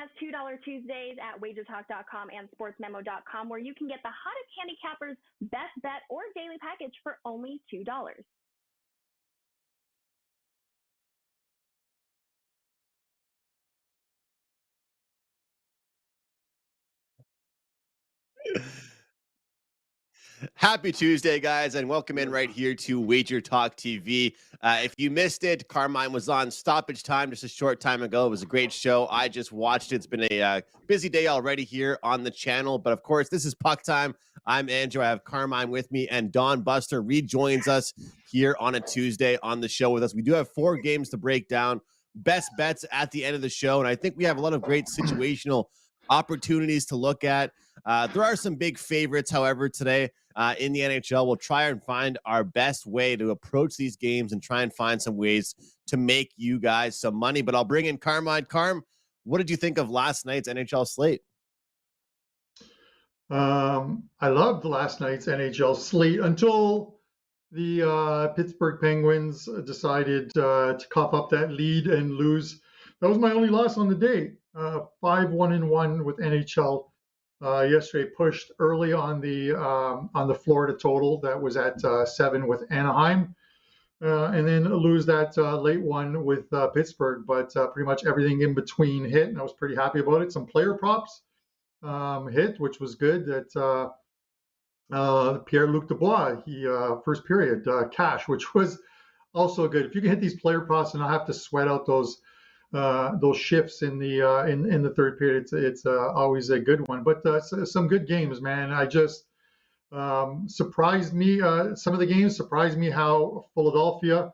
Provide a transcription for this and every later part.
us $2 Tuesdays at wagertalk.com and sportsmemo.com, where you can get the hottest handicappers' best bet or daily package for only $2. Happy Tuesday, guys, and welcome in right here to Wager Talk TV. If you missed it, Carmine was on stoppage time just a short time ago. It was a great show. I just watched it. It's been a busy day already here on the channel, but of course, this is Puck Time. I'm Andrew. I have Carmine with me, and Don Buster rejoins us here on a Tuesday on the show with us. We do have 4 games to break down, best bets at the end of the show, and I think we have a lot of great situational opportunities to look at. There are some big favorites, however, today. In the NHL, we'll try and find our best way to approach these games and try and find some ways to make you guys some money. But I'll bring in Carmine. Carm, what did you think of last night's NHL slate? I loved last night's NHL slate until the Pittsburgh Penguins decided to cough up that lead and lose. That was my only loss on the day. 5-1-1 with NHL. Yesterday pushed early on the Florida total that was at 7 with Anaheim, and then lose that late one with Pittsburgh. But pretty much everything in between hit, and I was pretty happy about it. Some player props hit, which was good. That Pierre-Luc Dubois, he first period cash, which was also good. If you can hit these player props and not have to sweat out those shifts in the third period, it's always a good one. But some good games, man. I just surprised me. Some of the games surprised me how Philadelphia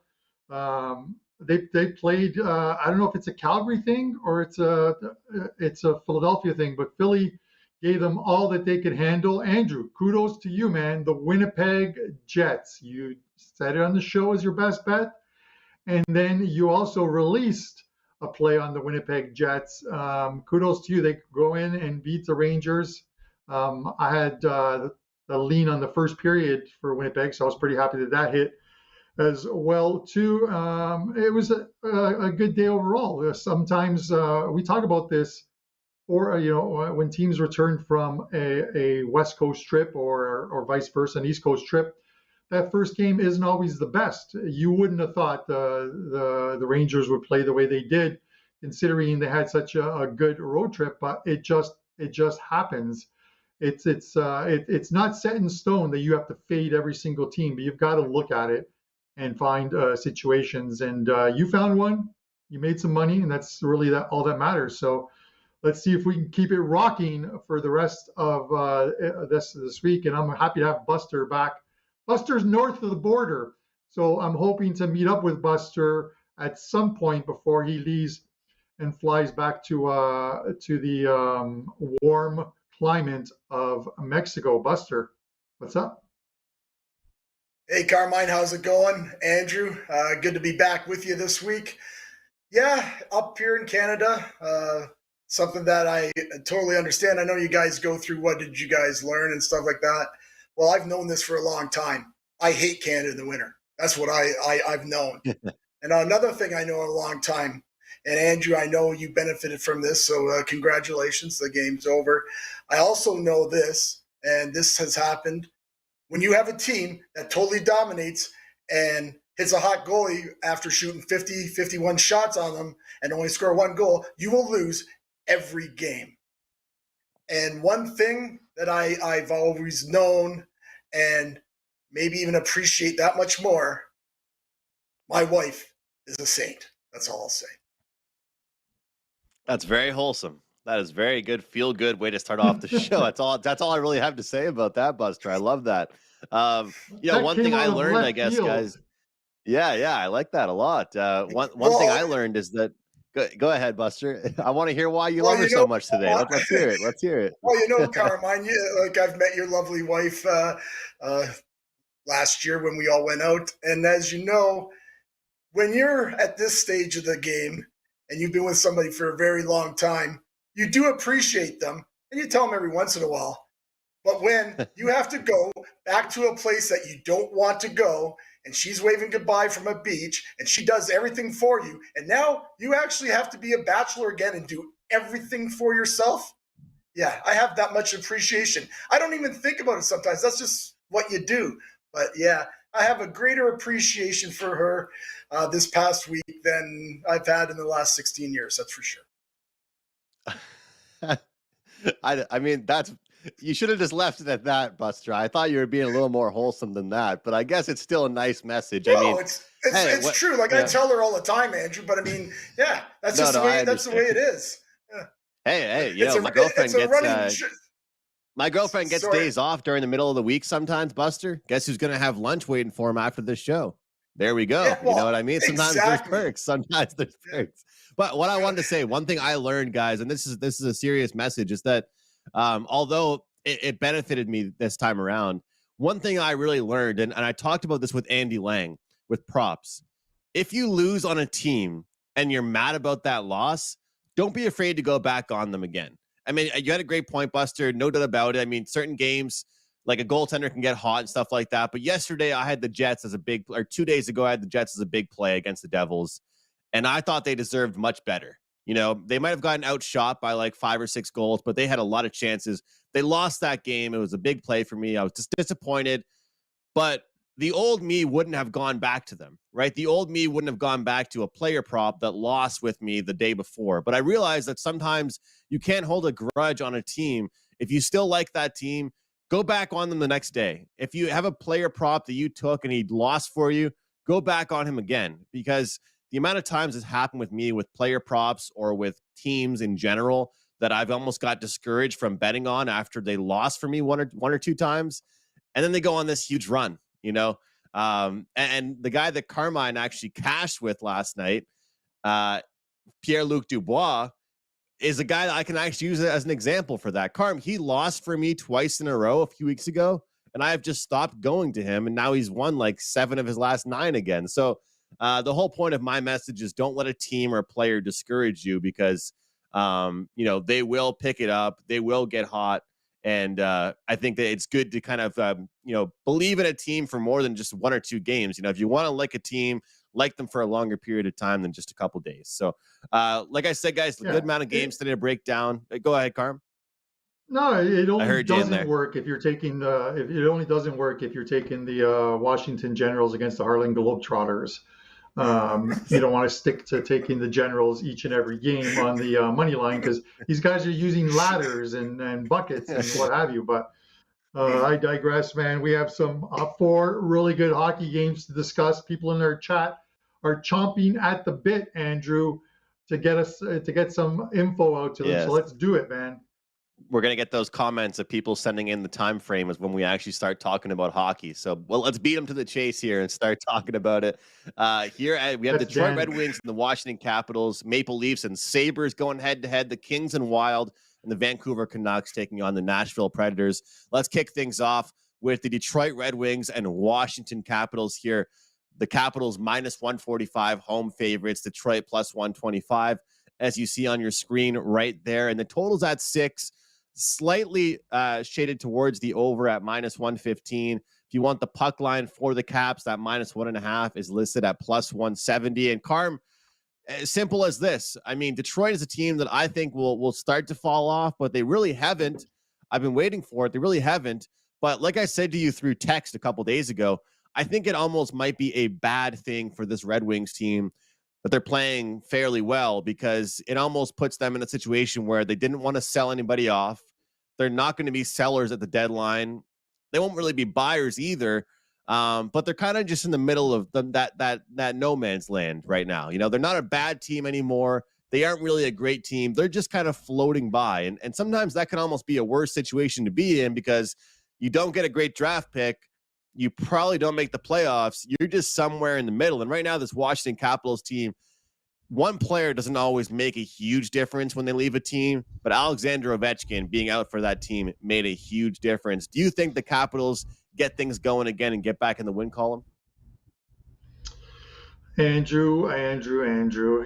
they played. I don't know if it's a Calgary thing or it's a Philadelphia thing, but Philly gave them all that they could handle. Andrew, kudos to you, man. The Winnipeg Jets. You said it on the show as your best bet, and then you also released a play on the Winnipeg Jets. Kudos to you. They could go in and beat the Rangers. I had the lean on the first period for Winnipeg, so I was pretty happy that hit as well too. It was a good day overall. Sometimes we talk about this, or when teams return from a West Coast trip or vice versa, an East Coast trip. That first game isn't always the best. You wouldn't have thought the Rangers would play the way they did, considering they had such a good road trip. But it just happens. It's not set in stone that you have to fade every single team, but you've got to look at it and find situations. And you found one. You made some money, and that's really all that matters. So let's see if we can keep it rocking for the rest of this week. And I'm happy to have Buster back. Buster's north of the border, so I'm hoping to meet up with Buster at some point before he leaves and flies back to the warm climate of Mexico. Buster, what's up? Hey, Carmine, how's it going? Andrew, good to be back with you this week. Yeah, up here in Canada, something that I totally understand. I know you guys go through what did you guys learn and stuff like that. Well, I've known this for a long time. I hate Canada in the winter. That's what I've known. And another thing I know a long time, and Andrew, I know you benefited from this, so congratulations, the game's over. I also know this, and this has happened, when you have a team that totally dominates and hits a hot goalie after shooting 50, 51 shots on them and only score 1 goal, you will lose every game. And one thing that I've always known and maybe even appreciate that much more, my wife is a saint. That's all I'll say. That's very wholesome. That is very good, feel good way to start off the show. That's all I really have to say about that, Buster. I love that. One thing I learned, I guess, guys. Yeah, I like that a lot. One thing I learned is that. Go ahead, Buster. I want to hear why you love her so much today. Let's hear it. Let's hear it. Well, Carmine, I've met your lovely wife last year when we all went out. And as you know, when you're at this stage of the game and you've been with somebody for a very long time, you do appreciate them and you tell them every once in a while. But when you have to go back to a place that you don't want to go, and she's waving goodbye from a beach, and she does everything for you, and now you actually have to be a bachelor again and do everything for yourself. Yeah, I have that much appreciation. I don't even think about it sometimes. That's just what you do. But yeah, I have a greater appreciation for her this past week than I've had in the last 16 years. That's for sure. I mean, you should have just left it at that, Buster. I thought you were being a little more wholesome than that, but I guess it's still a nice message. No, I mean, it's true. Like, I tell her all the time, Andrew. But I mean, yeah, that's just the way. That's the way it is. Yeah. Hey, my girlfriend gets days off during the middle of the week sometimes, Buster. Guess who's going to have lunch waiting for him after this show? There we go. Yeah, well, you know what I mean? Sometimes there's perks. Sometimes there's perks. But what I wanted to say, one thing I learned, guys, and this is a serious message, is that although it benefited me this time around, one thing I really learned, and I talked about this with Andy Lang, with props. If you lose on a team and you're mad about that loss, don't be afraid to go back on them again. I mean, you had a great point, Buster. No doubt about it. I mean, certain games, like a goaltender can get hot and stuff like that. But yesterday I had the Jets as or 2 days ago, I had the Jets as a big play against the Devils. And I thought they deserved much better. You know, they might have gotten outshot by like 5 or 6 goals, but they had a lot of chances. They lost that game. It was a big play for me. I was just disappointed. But the old me wouldn't have gone back to them, right? The old me wouldn't have gone back to a player prop that lost with me the day before. But I realized that sometimes you can't hold a grudge on a team. If you still like that team, go back on them the next day. If you have a player prop that you took and he lost for you, go back on him again. Because the amount of times it's happened with me with player props or with teams in general that I've almost got discouraged from betting on after they lost for me one or two times. And then they go on this huge run, you know? And the guy that Carmine actually cashed with last night, Pierre-Luc Dubois, is a guy that I can actually use as an example for that. Carm, he lost for me twice in a row a few weeks ago, and I have just stopped going to him, and now he's won like 7 of his last 9 again. So the whole point of my message is don't let a team or a player discourage you because, they will pick it up. They will get hot. And I think that it's good to kind of, believe in a team for more than just 1 or 2 games. You know, if you want to like a team, like them for a longer period of time than just a couple days. So, like I said, guys, a good amount of games today to break down. Go ahead, Carm. No, it only doesn't work if you're taking it only doesn't work if you're taking the Washington Generals against the Harlem Globetrotters. You don't want to stick to taking the Generals each and every game on the money line because these guys are using ladders and buckets and what have you. But I digress, man. We have some 4 really good hockey games to discuss. People in our chat are chomping at the bit, Andrew, to get some info out to them. Yes. So let's do it, man. We're going to get those comments of people sending in the time frame is when we actually start talking about hockey. So, let's beat them to the chase here and start talking about it. Here we have the Detroit Red Wings and the Washington Capitals, Maple Leafs and Sabres going head-to-head, the Kings and Wild, and the Vancouver Canucks taking on the Nashville Predators. Let's kick things off with the Detroit Red Wings and Washington Capitals here. The Capitals minus 145 home favorites, Detroit plus 125, as you see on your screen right there. And the total's at 6. Slightly shaded towards the over at minus 115. If you want the puck line for the Caps, that minus 1.5 is listed at plus 170. And Carm, as simple as this. I mean, Detroit is a team that I think will start to fall off, but they really haven't. I've been waiting for it. They really haven't. But like I said to you through text a couple days ago, I think it almost might be a bad thing for this Red Wings team that they're playing fairly well because it almost puts them in a situation where they didn't want to sell anybody off. They're not going to be sellers at the deadline. They won't really be buyers either. But they're kind of just in the middle of that no man's land right now. You know, they're not a bad team anymore. They aren't really a great team. They're just kind of floating by. And sometimes that can almost be a worse situation to be in because you don't get a great draft pick. You probably don't make the playoffs. You're just somewhere in the middle. And right now, this Washington Capitals team, one player doesn't always make a huge difference when they leave a team, but Alexander Ovechkin being out for that team made a huge difference. Do you think the Capitals get things going again and get back in the win column? Andrew,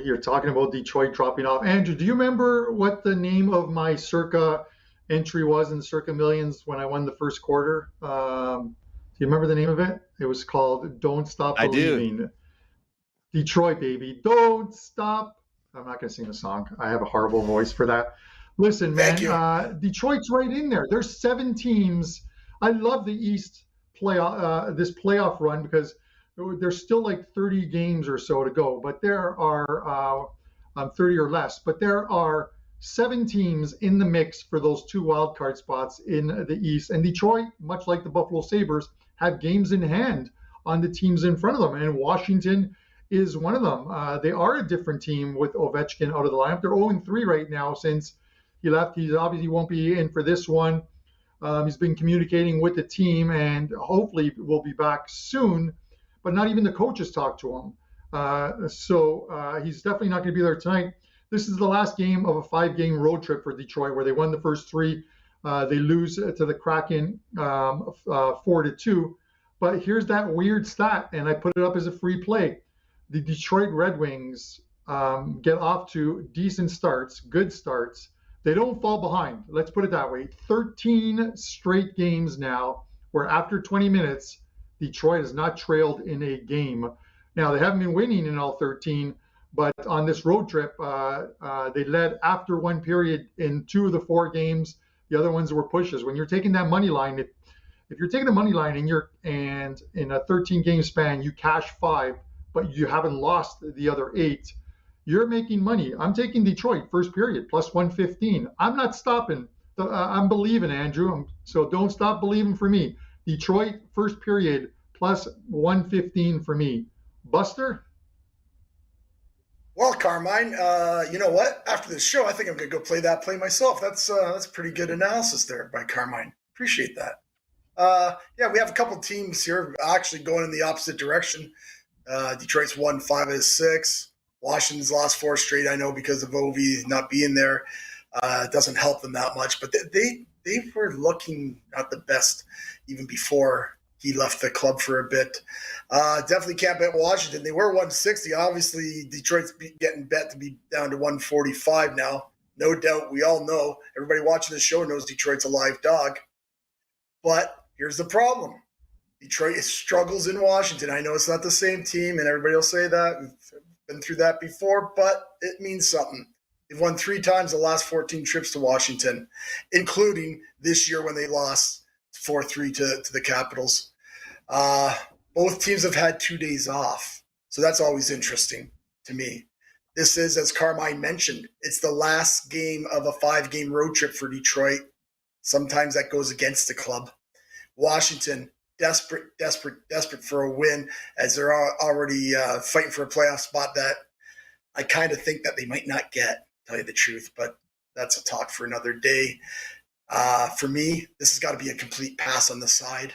you're talking about Detroit dropping off. Andrew, do you remember what the name of my Circa entry was in the Circa Millions when I won the first quarter? Do you remember the name of it? It was called Don't Stop Believing. I do. Detroit, baby. Don't stop I'm not going to sing a song. I have a horrible voice for that. Listen, man, Detroit's right in there. There's 7 teams. I love the East playoff, this playoff run, because there's still like 30 games or so to go, but there are 30 or less, but there are 7 teams in the mix for those 2 wild card spots in the East. And Detroit, much like the Buffalo Sabres, have games in hand on the teams in front of them. And Washington is one of them. They are a different team with Ovechkin out of the lineup. They're 0-3 right now since he left. He obviously won't be in for this one. He's been communicating with the team and hopefully will be back soon, but not even the coaches talked to him. So he's definitely not going to be there tonight. This is the last game of a 5-game road trip for Detroit, where they won the first 3. They lose to the Kraken 4-2. But here's that weird stat, and I put it up as a free play. The Detroit Red Wings get off to decent starts, good starts. They don't fall behind. Let's put it that way. 13 straight games now where after 20 minutes, Detroit has not trailed in a game. Now, they haven't been winning in all 13, but on this road trip, they led after one period in 2 of the 4 games. The other ones were pushes. When you're taking that money line, if you're taking the money line and in a 13-game span, you cash 5, but you haven't lost the other 8, you're making money. I'm taking Detroit first period plus 115. I'm not stopping. I'm believing, Andrew. So don't stop believing for me. Detroit first period plus 115 for me. Buster? Well, Carmine, you know what? After this show, I think I'm going to go play that play myself. That's pretty good analysis there by Carmine. Appreciate that. Yeah, we have a couple teams here actually going in the opposite direction. Detroit's won 5 out of 6. Washington's lost 4 straight, I know, because of Ovi not being there. It doesn't help them that much. But they were looking not the best even before he left the club for a bit. Definitely can't bet Washington. They were 160. Obviously, Detroit's getting bet to be down to 145 now. No doubt, we all know. Everybody watching this show knows Detroit's a live dog. But here's the problem. Detroit struggles in Washington. I know it's not the same team, and everybody will say that. We've been through that before, but it means something. They've won 3 times the last 14 trips to Washington, including this year when they lost 4-3 to the Capitals. Both teams have had 2 days off, so that's always interesting to me. This is, as Carmine mentioned, it's the last game of a 5-game road trip for Detroit. Sometimes that goes against the club. Washington, desperate for a win, as they're already fighting for a playoff spot that I kind of think that they might not get, tell you the truth, but that's a talk for another day. For me, this has got to be a complete pass on the side.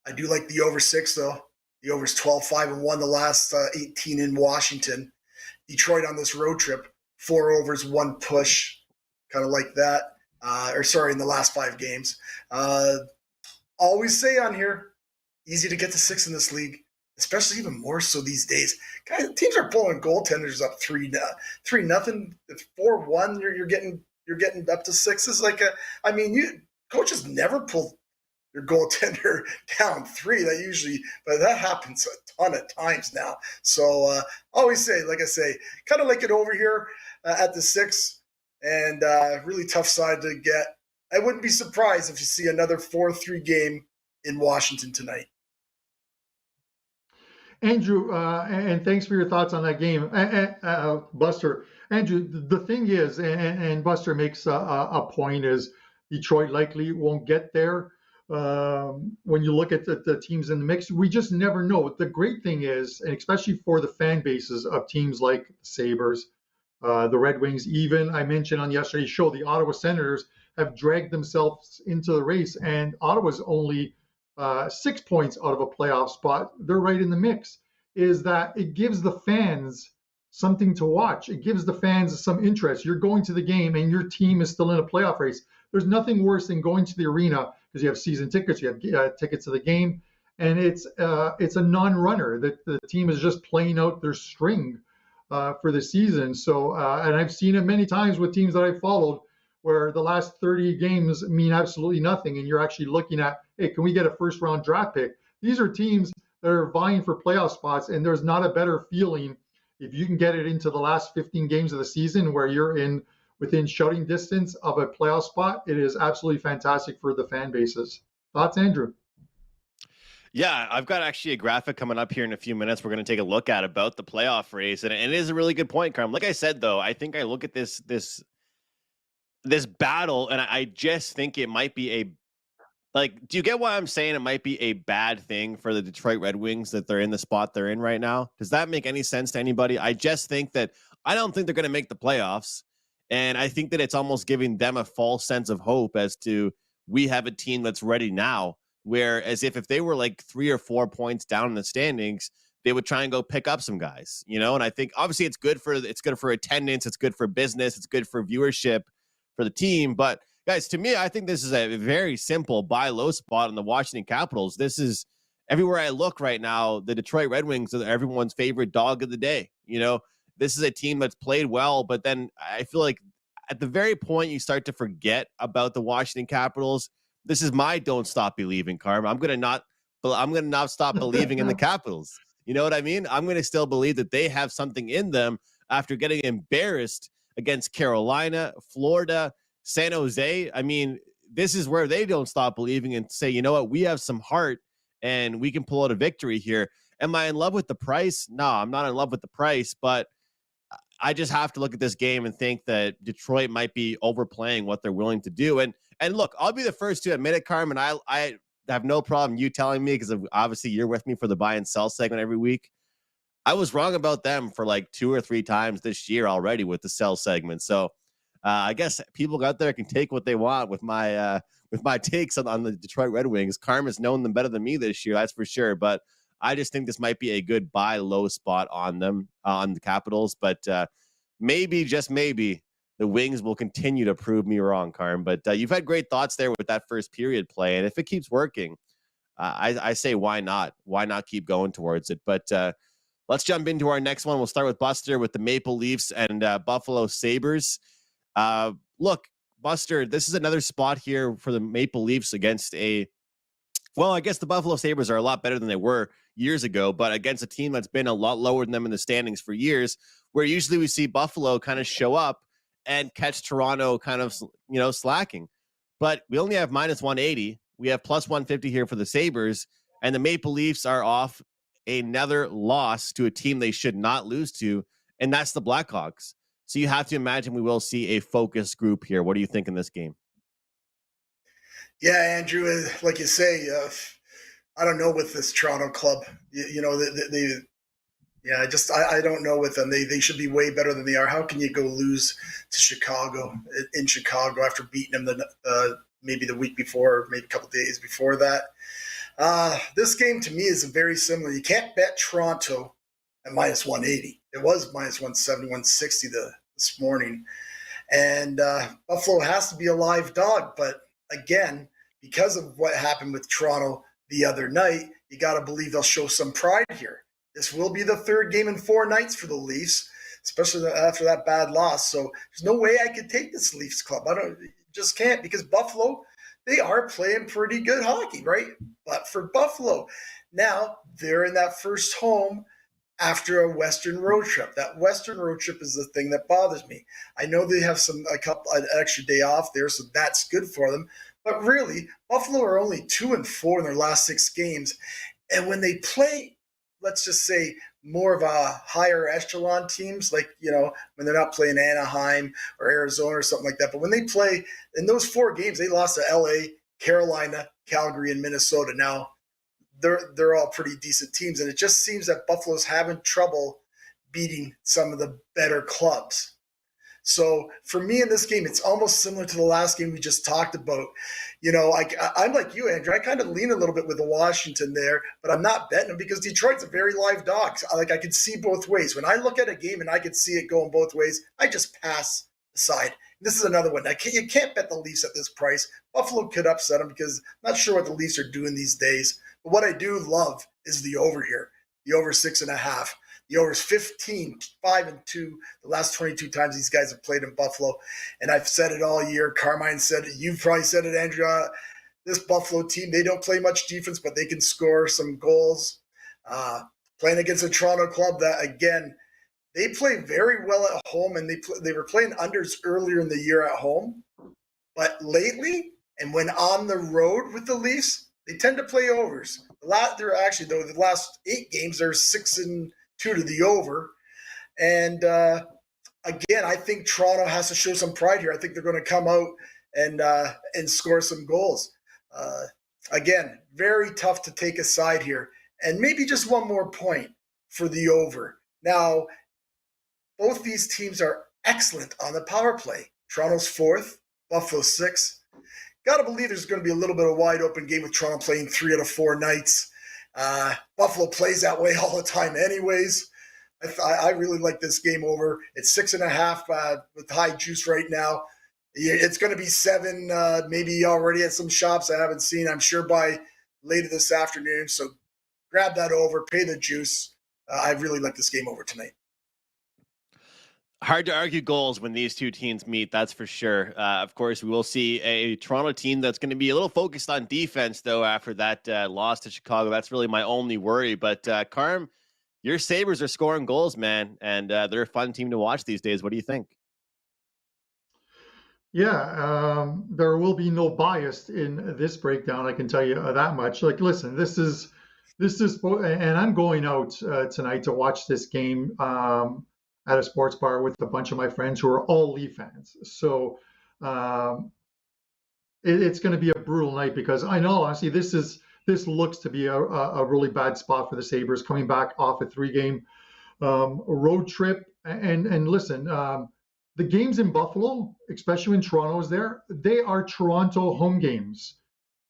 I do like the over 6, though. The over's 12-5-1 the last 18 in Washington. Detroit on this road trip, 4 overs, 1 push, kind of like that. In the last 5 games. Always say on here, easy to get to 6 in this league, especially even more so these days. Guys, teams are pulling goaltenders up 3-0, 4-1. You're getting up to 6s. Coaches never pull your goaltender down 3. But that happens a ton of times now. So always say, like I say, kind of like it over here at the 6. And really tough side to get. I wouldn't be surprised if you see another 4-3 game in Washington tonight. Andrew, and thanks for your thoughts on that game. Buster, Andrew, the thing is, and Buster makes a point, is Detroit likely won't get there. When you look at the teams in the mix, we just never know. The great thing is, and especially for the fan bases of teams like the Sabres, the Red Wings, even I mentioned on yesterday's show, the Ottawa Senators have dragged themselves into the race, and Ottawa's only 6 points out of a playoff spot. They're right in the mix. Is that it gives the fans something to watch. It gives the fans some interest. You're going to the game and your team is still in a playoff race. There's nothing worse than going to the arena because you have season tickets, you have tickets to the game, and it's a non-runner. That the team is just playing out their string for the season. So, and I've seen it many times with teams that I've followed, where the last 30 games mean absolutely nothing, and you're actually looking at, hey, can we get a first-round draft pick? These are teams that are vying for playoff spots, and there's not a better feeling If you can get it into the last 15 games of the season where you're within shouting distance of a playoff spot, it is absolutely fantastic for the fan bases. Thoughts, Andrew? Yeah, I've got actually a graphic coming up here in a few minutes we're going to take a look at about the playoff race, and it is a really good point, Carm. Like I said, though, I think I look at this battle, and I just think it might be a do you get why I'm saying it might be a bad thing for the Detroit Red Wings that they're in the spot they're in right now? Does that make any sense to anybody? I just think that I don't think they're going to make the playoffs, and I think that it's almost giving them a false sense of hope as to we have a team that's ready now. Whereas if they were like 3 or 4 points down in the standings, they would try and go pick up some guys, And I think obviously it's good for attendance, it's good for business, it's good for viewership for the team. But guys, to me, I think this is a very simple buy low spot on the Washington Capitals. This is everywhere I look right now. The Detroit Red Wings are everyone's favorite dog of the day. This is a team that's played well, but then I feel like at the very point you start to forget about the Washington Capitals. This is my don't stop believing, Carm. I'm gonna not stop believing in the Capitals. You know what I mean? I'm gonna still believe that they have something in them after getting embarrassed against Carolina, Florida, San Jose. I mean, this is where they don't stop believing and say, you know what, we have some heart and we can pull out a victory here. Am I in love with the price? No, I'm not in love with the price, but I just have to look at this game and think that Detroit might be overplaying what they're willing to do. And look, I'll be the first to admit it, Carmen. I have no problem you telling me, because obviously you're with me for the buy and sell segment every week. I was wrong about them for like 2 or 3 times this year already with the sell segment. So I guess people out there can take what they want with my takes on the Detroit Red Wings. Carmen's known them better than me this year, that's for sure. But I just think this might be a good buy low spot on them, on the Capitals. But maybe, just maybe, the Wings will continue to prove me wrong, Carm. But you've had great thoughts there with that first period play. And if it keeps working, I say why not? Why not keep going towards it? But let's jump into our next one. We'll start with Buster with the Maple Leafs and Buffalo Sabres. Look, Buster, this is another spot here for the Maple Leafs against I guess the Buffalo Sabres are a lot better than they were years ago, but against a team that's been a lot lower than them in the standings for years, where usually we see Buffalo kind of show up and catch Toronto kind of, slacking. But we only have minus 180. We have plus 150 here for the Sabres, and the Maple Leafs are off another loss to a team they should not lose to, and that's the Blackhawks. So you have to imagine we will see a focus group here. What do you think in this game? Yeah, Andrew, like you say, I don't know with this Toronto club. I don't know with them. They should be way better than they are. How can you go lose to Chicago in Chicago after beating them maybe the week before, maybe a couple of days before that? This game to me is very similar. You can't bet Toronto at minus 180. It was minus 170, 160 this morning. And Buffalo has to be a live dog. But again, because of what happened with Toronto the other night, you got to believe they'll show some pride here. This will be the third game in 4 nights for the Leafs, especially after that bad loss. So there's no way I could take this Leafs club. Just can't, because Buffalo, they are playing pretty good hockey, right? But for Buffalo, now they're in that first home after a Western road trip. That Western road trip is the thing that bothers me. I know they have an extra day off there, so that's good for them. But really, Buffalo are only 2-4 in their last 6 games. And when they play, let's just say, more of a higher echelon teams, like, when they're not playing Anaheim or Arizona or something like that. But when they play in those 4 games, they lost to LA, Carolina, Calgary, and Minnesota. Now, they're all pretty decent teams. And it just seems that Buffalo's having trouble beating some of the better clubs. So for me in this game, it's almost similar to the last game we just talked about. I'm like you, Andrew. I kind of lean a little bit with the Washington there, but I'm not betting them because Detroit's a very live dog. I can see both ways. When I look at a game and I can see it going both ways, I just pass the side. This is another one. You can't bet the Leafs at this price. Buffalo could upset them because I'm not sure what the Leafs are doing these days. But what I do love is the over here, the over 6.5. The over is 15, 5-2, the last 22 times these guys have played in Buffalo. And I've said it all year. Carmine said it. You've probably said it, Andrew. This Buffalo team, they don't play much defense, but they can score some goals. Playing against a Toronto club that, again, they play very well at home, and they were playing unders earlier in the year at home. But lately, and when on the road with the Leafs, they tend to play overs. They're actually, though, the last 8 games, they're 6-2 to the over. And again, I think Toronto has to show some pride here. I think they're going to come out and score some goals. Again, very tough to take a side here. And maybe just one more point for the over. Now, both these teams are excellent on the power play. Toronto's 4th, Buffalo 6th. Got to believe there's going to be a little bit of wide open game with Toronto playing 3 out of 4 nights. Buffalo plays that way all the time anyways. I really like this game over. It's 6.5 with high juice right now. It's going to be 7 maybe already at some shops I haven't seen, I'm sure, by later this afternoon. So grab that over, pay the juice. I really like this game over tonight. Hard to argue goals when these two teams meet, that's for sure. Of course, we will see a Toronto team that's going to be a little focused on defense, though, after that loss to Chicago. That's really my only worry. But, Carm, your Sabres are scoring goals, man, and they're a fun team to watch these days. What do you think? Yeah, there will be no bias in this breakdown. I can tell you that much. Like, listen, this is, and I'm going out tonight to watch this game at a sports bar with a bunch of my friends who are all Leaf fans. So it's going to be a brutal night, because I know, honestly, this looks to be a really bad spot for the Sabres, coming back off a 3-game road trip. And listen, the games in Buffalo, especially when Toronto is there, they are Toronto home games.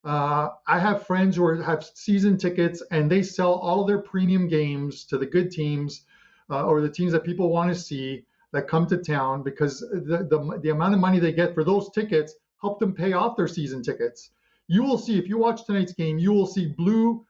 I have friends who have season tickets, and they sell all of their premium games to the good teams or the teams that people want to see that come to town, because the amount of money they get for those tickets help them pay off their season tickets. You will see, if you watch tonight's game, you will see blue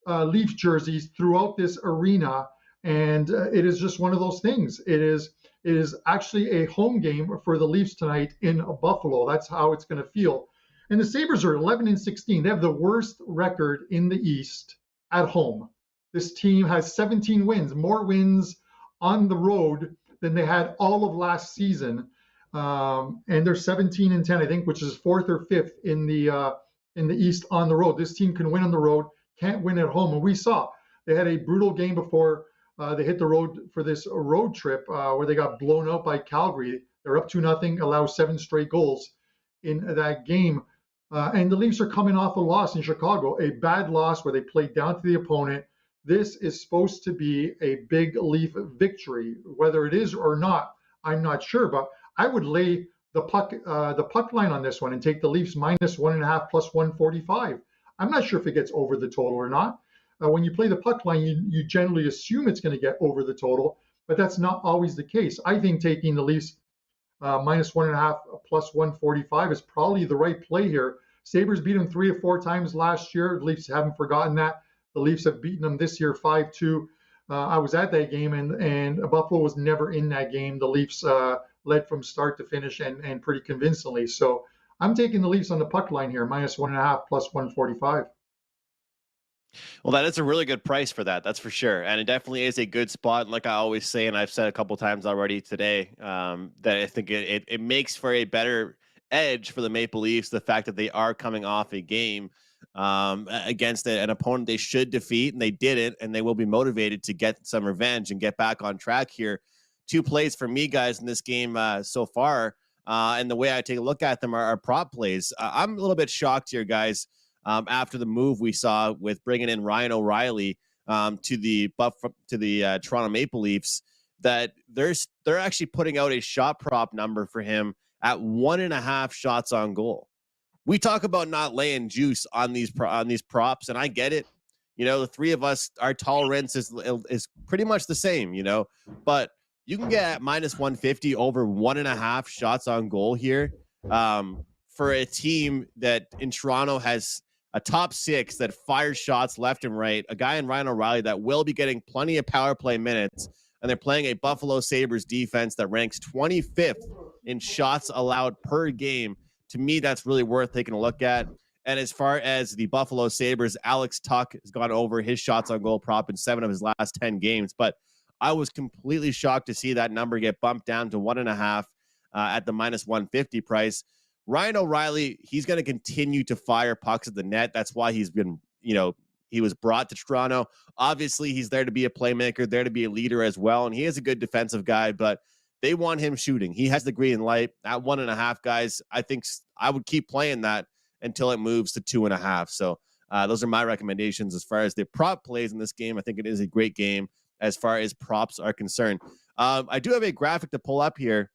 Leaf jerseys throughout this arena, and it is just one of those things. It is actually a home game for the Leafs tonight in Buffalo. That's how it's going to feel. And the Sabres are 11-16. They have the worst record in the East at home. This team has 17 wins, more wins on the road than they had all of last season. And they're 17-10, I think, which is 4th or 5th in the East on the road. This team can win on the road, can't win at home. And we saw they had a brutal game before they hit the road for this road trip where they got blown out by Calgary. They're up 2-0, allow 7 straight goals in that game. And the Leafs are coming off a loss in Chicago, a bad loss where they played down to the opponent. This is supposed to be a big Leaf victory. Whether it is or not, I'm not sure. But I would lay the puck line on this one and take the Leafs -1.5 plus 145. I'm not sure if it gets over the total or not. When you play the puck line, you generally assume it's going to get over the total, but that's not always the case. I think taking the Leafs -1.5 plus 145 is probably the right play here. Sabres beat them 3 or 4 times last year. The Leafs haven't forgotten that. The Leafs have beaten them this year 5-2. I was at that game, and Buffalo was never in that game. The Leafs led from start to finish and pretty convincingly. So I'm taking the Leafs on the puck line here, -1.5 plus 145. Well, that is a really good price for that. That's for sure. And it definitely is a good spot. Like I always say, and I've said a couple times already today, that I think it makes for a better edge for the Maple Leafs, the fact that they are coming off a game against an opponent they should defeat, and they didn't, and they will be motivated to get some revenge and get back on track here. 2 plays for me, guys, in this game so far, and the way I take a look at them are prop plays. I'm a little bit shocked here, guys, after the move we saw with bringing in Ryan O'Reilly to the Toronto Maple Leafs, that they're actually putting out a shot prop number for him at 1.5 shots on goal. We talk about not laying juice on these props, and I get it. You know, the 3 of us, our tolerance is pretty much the same, you know, but you can get at -150 over 1.5 shots on goal here for a team that in Toronto has a top 6 that fires shots left and right, a guy in Ryan O'Reilly that will be getting plenty of power play minutes, and they're playing a Buffalo Sabres defense that ranks 25th in shots allowed per game. To me, that's really worth taking a look at. And as far as the Buffalo Sabres, Alex Tuch has gone over his shots on goal prop in 7 of his last 10 games. But I was completely shocked to see that number get bumped down to 1.5 at the minus 150 price. Ryan O'Reilly, he's going to continue to fire pucks at the net. That's why he's been, he was brought to Toronto. Obviously, he's there to be a playmaker, there to be a leader as well. And he is a good defensive guy, but they want him shooting. He has the green light at 1.5, guys. I think I would keep playing that until it moves to 2.5. So those are my recommendations as far as the prop plays in this game. I think it is a great game as far as props are concerned. I do have a graphic to pull up here,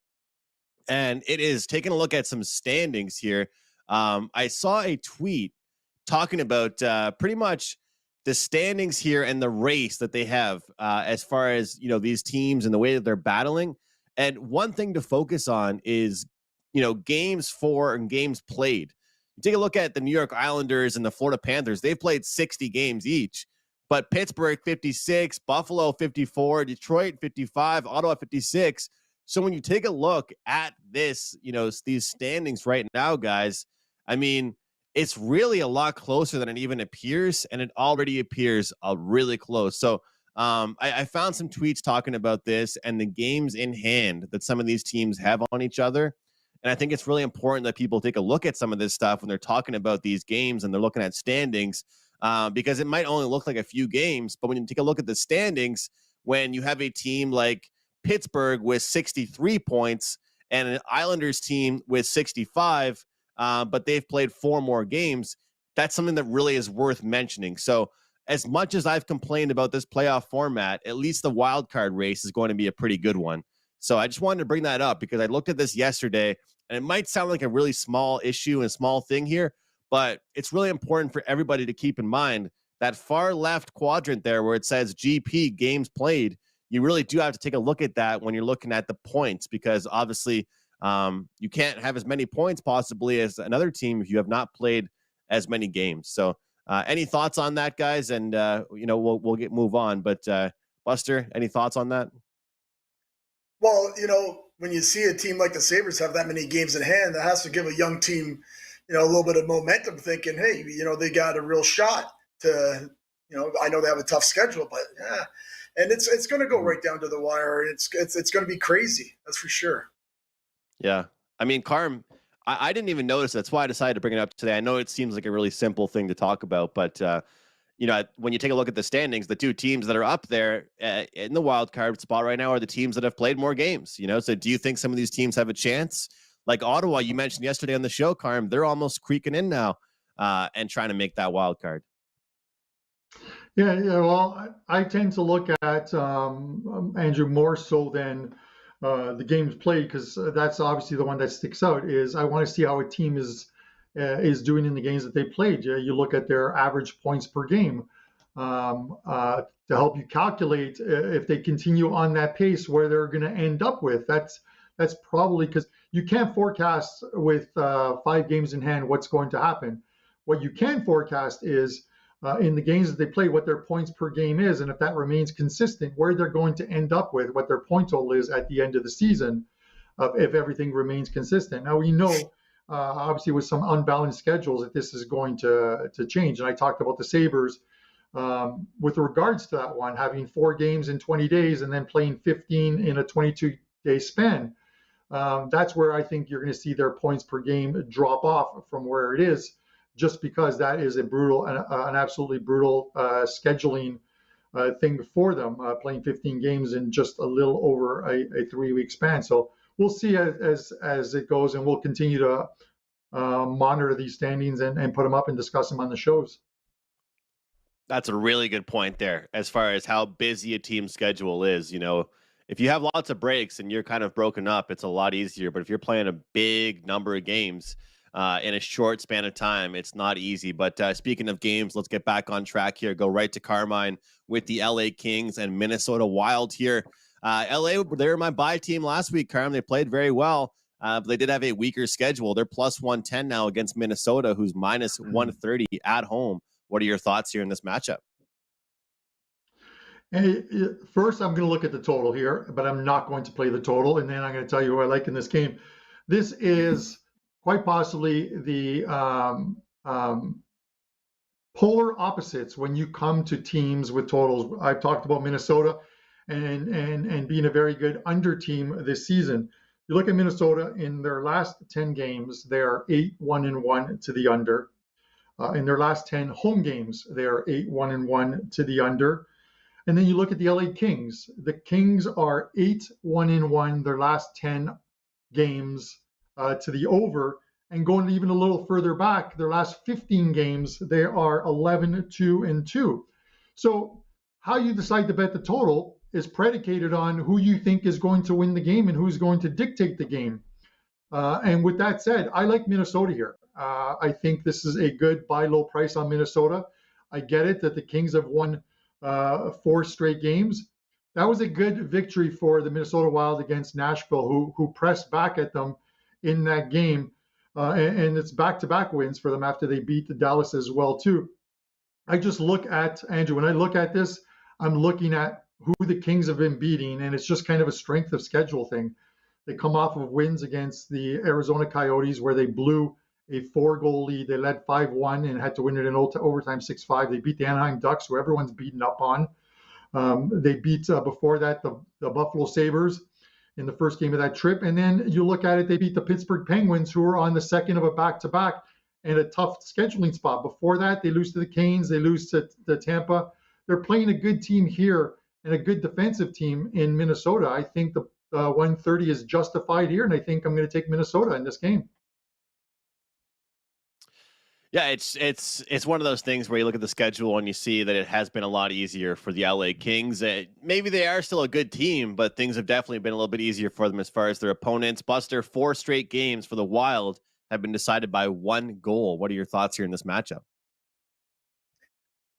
and it is taking a look at some standings here. I saw a tweet talking about pretty much the standings here and the race that they have as far as, these teams and the way that they're battling. And one thing to focus on is, games for and games played. You take a look at the New York Islanders and the Florida Panthers. They've played 60 games each, but Pittsburgh 56, Buffalo 54, Detroit 55, Ottawa 56. So when you take a look at this, these standings right now, guys, I mean, it's really a lot closer than it even appears, and it already appears really close. So I found some tweets talking about this and the games in hand that some of these teams have on each other. And I think it's really important that people take a look at some of this stuff when they're talking about these games and they're looking at standings, because it might only look like a few games, but when you take a look at the standings, when you have a team like Pittsburgh with 63 points and an Islanders team with 65, but they've played 4 more games, that's something that really is worth mentioning. So as much as I've complained about this playoff format, at least the wild card race is going to be a pretty good one. So I just wanted to bring that up because I looked at this yesterday, and it might sound like a really small issue and small thing here, but it's really important for everybody to keep in mind that far left quadrant there where it says GP games played. You really do have to take a look at that when you're looking at the points, because obviously you can't have as many points possibly as another team if you have not played as many games. So any thoughts on that, guys? And we'll move on. But Buster, any thoughts on that? Well, when you see a team like the Sabres have that many games in hand, that has to give a young team, a little bit of momentum, thinking, hey, they got a real shot to, I know they have a tough schedule, but yeah, and it's going to go right down to the wire. It's going to be crazy. That's for sure. Yeah. I mean, Carm, I didn't even notice. That's why I decided to bring it up today. I know it seems like a really simple thing to talk about, but when you take a look at the standings, the two teams that are up there in the wild card spot right now are the teams that have played more games. So do you think some of these teams have a chance? Like Ottawa, you mentioned yesterday on the show, Carm, they're almost creaking in now and trying to make that wild card. Yeah. Well, I tend to look at Andrew more so than the games played, because that's obviously the one that sticks out. Is I want to see how a team is doing in the games that they played. You look at their average points per game to help you calculate if they continue on that pace where they're going to end up with. That's probably because you can't forecast with 5 games in hand what's going to happen. What you can forecast is in the games that they play what their points per game is, and if that remains consistent, where they're going to end up with, what their point total is at the end of the season, if everything remains consistent. Now we know. Obviously, with some unbalanced schedules, that this is going to change. And I talked about the Sabres with regards to that one, having 4 games in 20 days and then playing 15 in a 22-day span. That's where I think you're going to see their points per game drop off from where it is, just because that is an absolutely brutal scheduling thing for them, playing 15 games in just a little over a 3-week span. So we'll see as it goes, and we'll continue to monitor these standings and put them up and discuss them on the shows. That's a really good point there as far as how busy a team's schedule is. If you have lots of breaks and you're kind of broken up, it's a lot easier. But if you're playing a big number of games in a short span of time, it's not easy. But speaking of games, let's get back on track here. Go right to Carmine with the LA Kings and Minnesota Wild here. LA, they were my bye team last week, Carm. They played very well, but they did have a weaker schedule. They're plus 110 now against Minnesota, who's minus 130 at home. What are your thoughts here in this matchup? First, I'm going to look at the total here, but I'm not going to play the total, and then I'm going to tell you who I like in this game. This is quite possibly the polar opposites when you come to teams with totals. I've talked about Minnesota, and being a very good under team this season. You look at Minnesota in their last 10 games, they are 8-1-1 to the under. In their last 10 home games, they are 8-1-1 to the under. And then you look at the LA Kings. The Kings are 8-1-1 their last 10 games to the over. And going even a little further back, their last 15 games, they are 11-2-2. So how you decide to bet the total is predicated on who you think is going to win the game and who's going to dictate the game. And with that said, I like Minnesota here. I think this is a good buy low price on Minnesota. I get it that the Kings have won 4 straight games. That was a good victory for the Minnesota Wild against Nashville, who pressed back at them in that game. And it's back-to-back wins for them after they beat the Dallas as well, too. I just look at, Andrew, when I look at this, I'm looking at who the Kings have been beating, and it's just kind of a strength of schedule thing. They come off of wins against the Arizona Coyotes where they blew a 4-goal lead. They led 5-1 and had to win it in overtime 6-5. They beat the Anaheim Ducks, who everyone's beaten up on. They beat, before that, the Buffalo Sabres in the first game of that trip. And then you look at it, they beat the Pittsburgh Penguins, who are on the second of a back-to-back and a tough scheduling spot. Before that, they lose to the Canes, they lose to Tampa. They're playing a good team here and a good defensive team in Minnesota. I think the 130 is justified here, and I think I'm going to take Minnesota in this game. Yeah, it's one of those things where you look at the schedule and you see that it has been a lot easier for the LA Kings. Maybe they are still a good team, but things have definitely been a little bit easier for them as far as their opponents. Buster, 4 straight games for the Wild have been decided by 1 goal. What are your thoughts here in this matchup?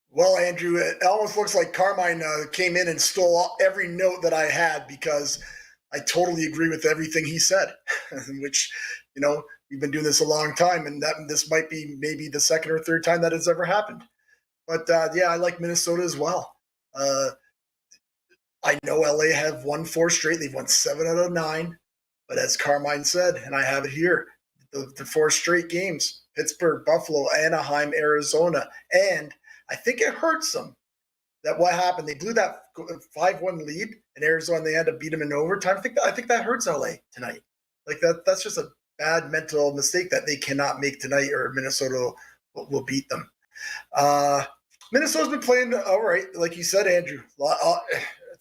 Well, Andrew, it almost looks like Carmine came in and stole every note that I had, because I totally agree with everything he said, which, we've been doing this a long time, and this might be maybe the second or third time that has ever happened. But yeah, I like Minnesota as well. I know LA have won 4 straight. They've won 7 out of 9. But as Carmine said, and I have it here, the 4 straight games, Pittsburgh, Buffalo, Anaheim, Arizona. And I think it hurts them that what happened. They blew that 5-1 lead in Arizona. They had to beat them in overtime. I think that hurts LA tonight. Like that's just a bad mental mistake that they cannot make tonight, or Minnesota will beat them. Minnesota's been playing all right, like you said, Andrew.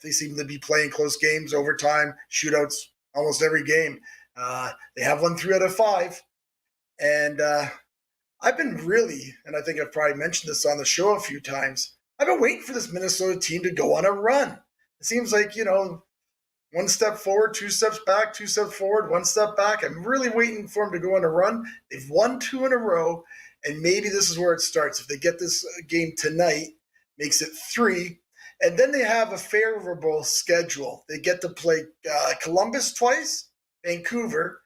They seem to be playing close games, overtime, shootouts, almost every game. They have won 3 out of 5, and I've been really, and I think I've probably mentioned this on the show a few times, I've been waiting for this Minnesota team to go on a run. It seems like, 1 step forward, 2 steps back, 2 steps forward, 1 step back. I'm really waiting for them to go on a run. They've won 2 in a row, and maybe this is where it starts. If they get this game tonight, makes it 3, and then they have a favorable schedule. They get to play Columbus twice, Vancouver,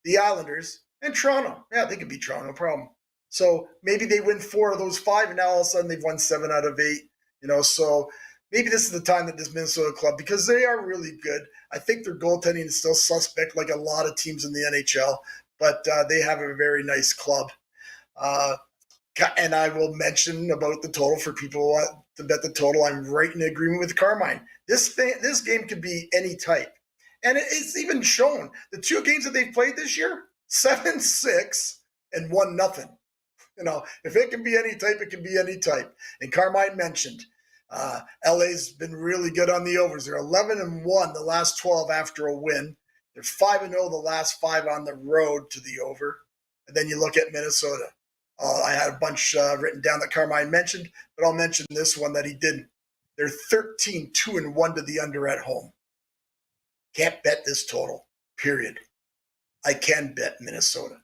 the Islanders, and Toronto. Yeah, they could beat Toronto, no problem. So maybe they win 4 of those 5, and now all of a sudden they've won 7 out of 8. So maybe this is the time that this Minnesota club, because they are really good. I think their goaltending is still suspect, like a lot of teams in the NHL, but they have a very nice club. And I will mention about the total for people who want to bet the total. I'm right in agreement with Carmine. This game could be any type. And it's even shown. The 2 games that they've played this year, 7-6 and 1-0. If it can be any type, it can be any type. And Carmine mentioned LA's been really good on the overs. They're 11-1 the last 12 after a win. They're 5-0 the last 5 on the road to the over. And then you look at Minnesota. I had a bunch written down that Carmine mentioned, but I'll mention this one that he didn't. They're 13-2-1 to the under at home. Can't bet this total, period. I can bet Minnesota.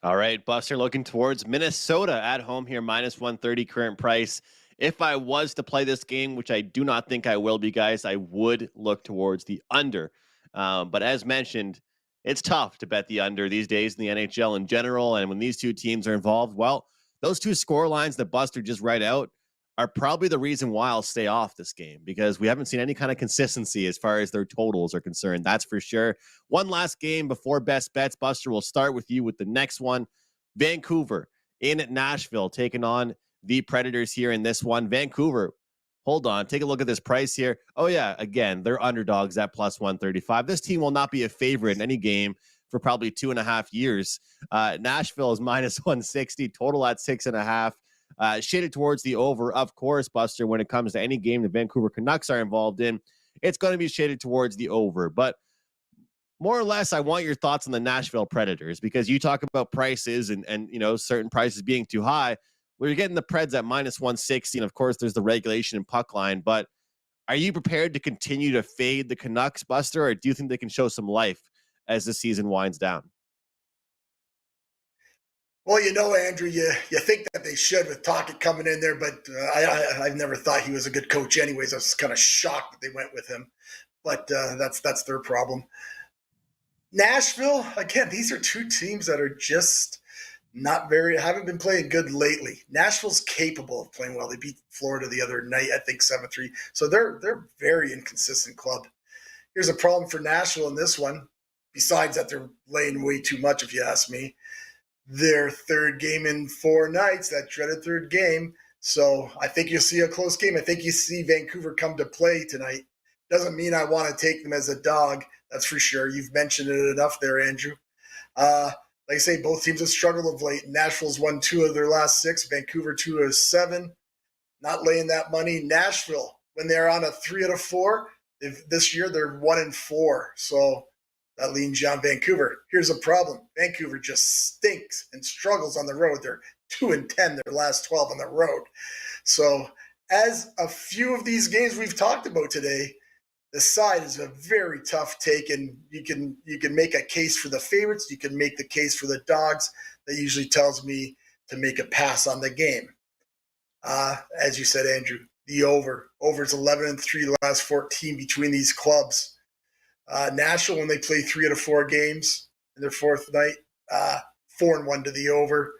All right, Buster, looking towards Minnesota at home here, -130 current price. If I was to play this game, which I do not think I will be, guys, I would look towards the under. But as mentioned, it's tough to bet the under these days in the NHL in general. And when these 2 teams are involved, well, those 2 score lines that Buster just read out are probably the reason why I'll stay off this game, because we haven't seen any kind of consistency as far as their totals are concerned. That's for sure. One last game before best bets. Buster, we'll start with you with the next one. Vancouver in Nashville taking on the Predators here in this one. Vancouver hold on, take a look at this price here. Oh yeah, again, they're underdogs at plus 135. This team will not be a favorite in any game for probably 2.5 years. Nashville is minus 160, total at 6.5. Shaded towards the over, of course, Buster, when it comes to any game the Vancouver Canucks are involved in, it's going to be shaded towards the over. But more or less, I want your thoughts on the Nashville Predators, because you talk about prices and certain prices being too high. Well, you're getting the Preds at minus 160, and of course, there's the regulation and puck line. But are you prepared to continue to fade the Canucks, Buster, or do you think they can show some life as the season winds down? Well, Andrew, you think that they should with Tocchet coming in there, but I've never thought he was a good coach anyways. I was kind of shocked that they went with him, but that's their problem. Nashville, again, these are two teams that are just haven't been playing good lately. Nashville's capable of playing well. They beat Florida the other night, I think 7-3. So they're a very inconsistent club. Here's a problem for Nashville in this one, besides that they're laying way too much, if you ask me. Their third game in 4 nights, that dreaded third game. So I think you'll see a close game. I think you see Vancouver come to play tonight. Doesn't mean I want to take them as a dog. That's for sure. You've mentioned it enough there, Andrew. Like I say, both teams have struggled of late. Nashville's won 2 of their last 6. Vancouver 2 of 7. Not laying that money. Nashville, when they're on a 3 out of 4, this year they're 1-4. So that leans you on Vancouver. Here's a problem. Vancouver just stinks and struggles on the road. They're 2-10 their last 12 on the road. So as a few of these games we've talked about today, the side is a very tough take, and you can make a case for the favorites. You can make the case for the dogs. That usually tells me to make a pass on the game. As you said, Andrew, the over. Over is 11-3 the last 14 between these clubs. Nashville, when they play 3 out of 4 games in their 4th night, 4-1 to the over.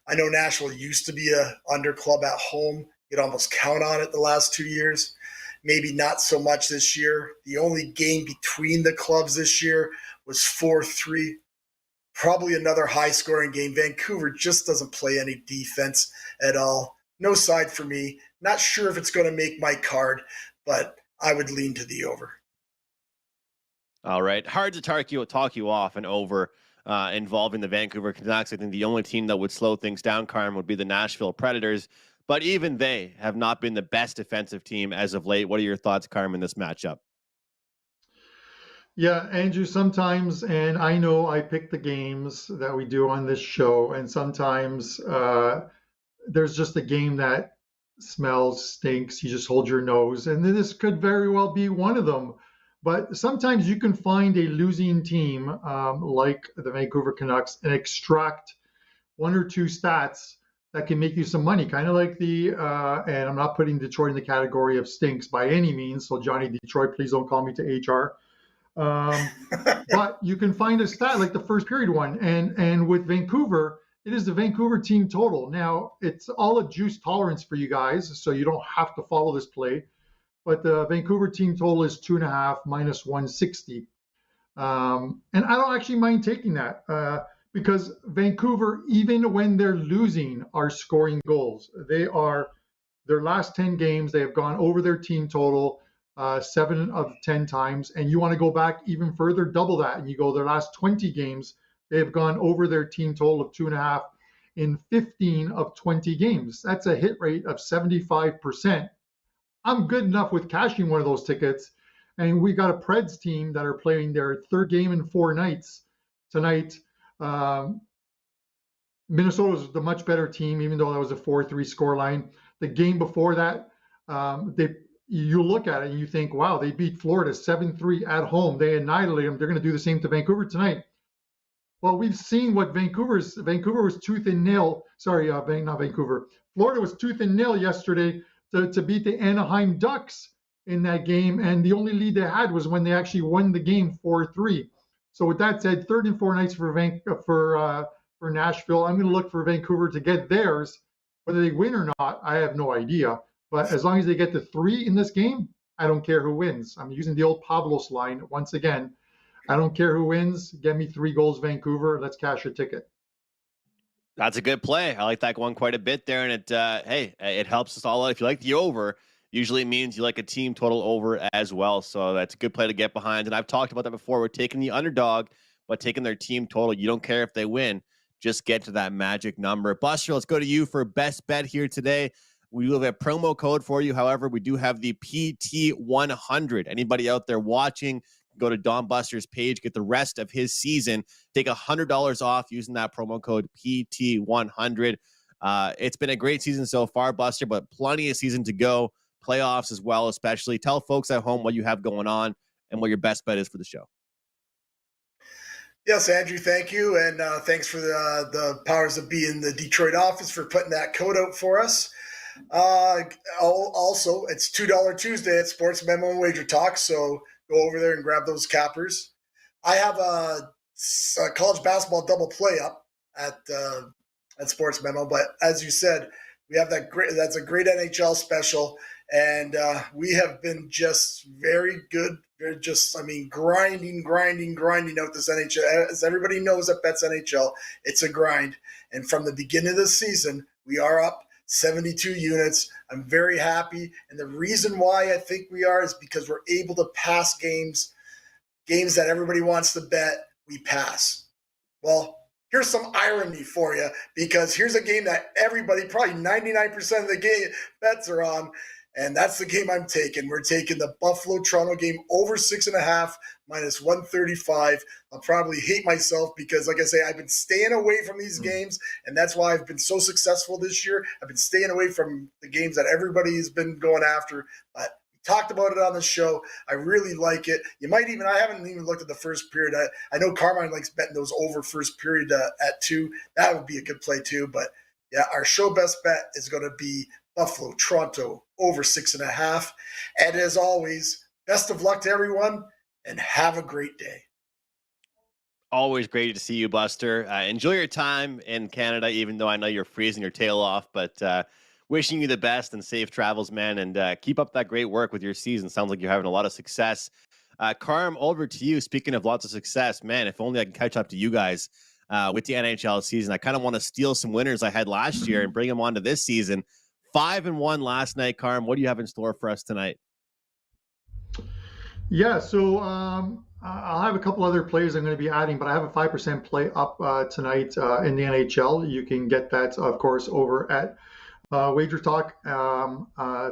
I know Nashville used to be a under club at home. You could almost count on it the last 2 years. Maybe not so much this year. The only game between the clubs this year was 4-3. Probably another high-scoring game. Vancouver just doesn't play any defense at all. No side for me. Not sure if it's going to make my card, but I would lean to the over. All right. Hard to talk you off and over involving the Vancouver Canucks. I think the only team that would slow things down, Carm, would be the Nashville Predators. But even they have not been the best defensive team as of late. What are your thoughts, Carm, in this matchup? Yeah, Andrew, sometimes, and I know I pick the games that we do on this show, and sometimes there's just a game that smells, stinks, you just hold your nose, and then this could very well be one of them. But sometimes you can find a losing team like the Vancouver Canucks and extract 1 or 2 stats that can make you some money, kind of like and I'm not putting Detroit in the category of stinks by any means, so Johnny Detroit, please don't call me to HR. But you can find a stat like the first period one, and with Vancouver, it is the Vancouver team total. Now, it's all a juice tolerance for you guys, so you don't have to follow this play, but the Vancouver team total is 2.5 minus 160. And I don't actually mind taking that. Because Vancouver, even when they're losing, are scoring goals. Their last 10 games, they have gone over their team total 7 of 10 times. And you want to go back even further, double that, and you go their last 20 games, they have gone over their team total of 2.5 in 15 of 20 games. That's a hit rate of 75%. I'm good enough with cashing one of those tickets. And we got a Preds team that are playing their 3rd game in 4 nights tonight. Minnesota was the much better team, even though that was a 4-3 scoreline. The game before that, you look at it and you think, wow, they beat Florida 7-3 at home. They annihilated them. They're going to do the same to Vancouver tonight. Well, we've seen what Vancouver was tooth and nail. Sorry, not Vancouver. Florida was tooth and nail yesterday to beat the Anaheim Ducks in that game, and the only lead they had was when they actually won the game 4-3. So with that said, 3rd and 4 nights for Nashville. I'm going to look for Vancouver to get theirs. Whether they win or not, I have no idea. But as long as they get to 3 in this game, I don't care who wins. I'm using the old Pavlos line once again. I don't care who wins. Get me 3 goals, Vancouver. Let's cash a ticket. That's a good play. I like that one quite a bit there. And it helps us all out. If you like the over, usually means you like a team total over as well. So that's a good play to get behind. And I've talked about that before. We're taking the underdog, but taking their team total. You don't care if they win. Just get to that magic number. Buster, let's go to you for best bet here today. We will have a promo code for you. However, we do have the PT100. Anybody out there watching, go to Don Buster's page, get the rest of his season, take $100 off using that promo code PT100. It's been a great season so far, Buster, but plenty of season to go. Playoffs as well, especially. Tell folks at home what you have going on and what your best bet is for the show. Yes, Andrew, thank you. And thanks for the powers that be in the Detroit office for putting that code out for us. Also, it's $2 Tuesday at Sports Memo and Wager Talk, so go over there and grab those cappers. I have a college basketball double play up at Sports Memo, but as you said, we have that's a great NHL special, and we have been just very good. They're just, grinding out this NHL. As everybody knows that bets NHL, it's a grind. And from the beginning of the season, we are up 72 units. I'm very happy. And the reason why I think we are is because we're able to pass games that everybody wants to bet, we pass. Well, here's some irony for you, because here's a game that everybody, probably 99% of the game bets are on. And that's the game I'm taking. We're taking the Buffalo-Toronto game over 6.5 minus 135. I'll probably hate myself because, like I say, I've been staying away from these games, and that's why I've been so successful this year. I've been staying away from the games that everybody has been going after. But we talked about it on the show. I really like it. I haven't even looked at the first period. I know Carmine likes betting those over first period at 2. That would be a good play too. But yeah, our show best bet is going to be Buffalo, Toronto, over 6.5. And as always, best of luck to everyone and have a great day. Always great to see you, Buster. Enjoy your time in Canada, even though I know you're freezing your tail off, but wishing you the best and safe travels, man. And keep up that great work with your season. Sounds like you're having a lot of success. Carm, over to you. Speaking of lots of success, man, if only I can catch up to you guys with the NHL season. I kind of want to steal some winners I had last year and bring them onto this season. 5-1 last night, Carm. What do you have in store for us tonight? Yeah, so I'll have a couple other plays I'm going to be adding, but I have a 5% play up tonight in the NHL. You can get that, of course, over at Wager Talk. A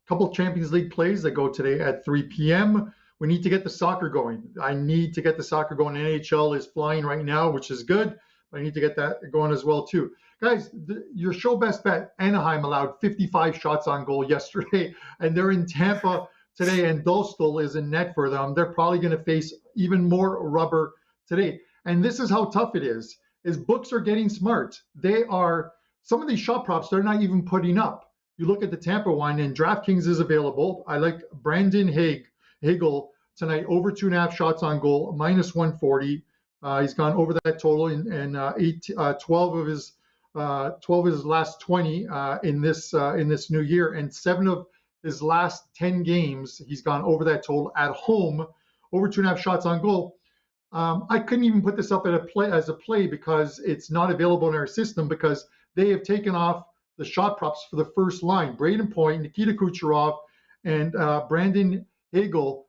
couple Champions League plays that go today at 3 p.m. We need to get the soccer going. I need to get the soccer going. NHL is flying right now, which is good, but I need to get that going as well, too. Guys, your show best bet, Anaheim allowed 55 shots on goal yesterday, and they're in Tampa today, and Dostal is in net for them. They're probably going to face even more rubber today. And this is how tough it is books are getting smart. Some of these shot props, they're not even putting up. You look at the Tampa one, and DraftKings is available. I like Brandon Hagel tonight, over 2.5 shots on goal, minus 140. He's gone over that total in 12 of his last 20 in this new year, and 7 of his last 10 games, he's gone over that total at home, over 2.5 shots on goal. I couldn't even put this up as a play because it's not available in our system, because they have taken off the shot props for the first line. Braden Point, Nikita Kucherov, and Brandon Hagel.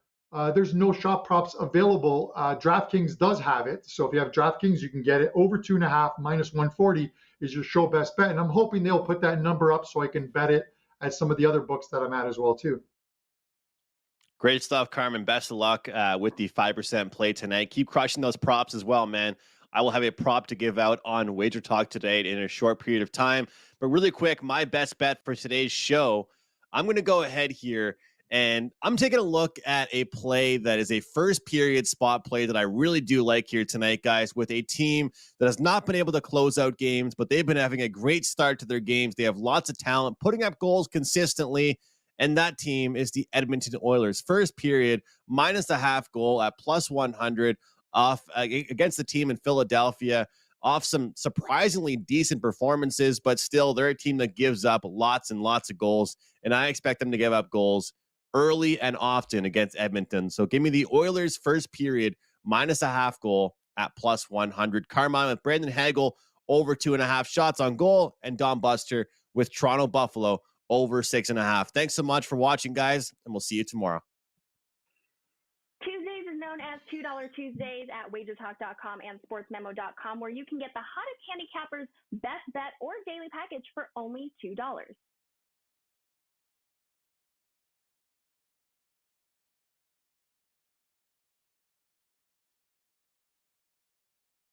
There's no shot props available. DraftKings does have it. So if you have DraftKings, you can get it over 2.5 minus 140 is your show best bet. And I'm hoping they'll put that number up so I can bet it at some of the other books that I'm at as well, too. Great stuff, Carmen. Best of luck with the 5% play tonight. Keep crushing those props as well, man. I will have a prop to give out on Wager Talk today in a short period of time. But really quick, my best bet for today's show, I'm going to go ahead here, and I'm taking a look at a play that is a first period spot play that I really do like here tonight, guys, with a team that has not been able to close out games, but they've been having a great start to their games. They have lots of talent, putting up goals consistently, and that team is the Edmonton Oilers. First period, minus a half goal at plus 100 off against the team in Philadelphia, off some surprisingly decent performances, but still they're a team that gives up lots and lots of goals, and I expect them to give up goals early and often against Edmonton. So give me the Oilers first period, minus a half goal at plus 100. Carmine with Brandon Hagel over 2.5 shots on goal, and Don Buster with Toronto Buffalo over 6.5. Thanks so much for watching, guys, and we'll see you tomorrow. Tuesdays is known as $2 Tuesdays at wagertalk.com and sportsmemo.com, where you can get the hottest handicappers, best bet, or daily package for only $2.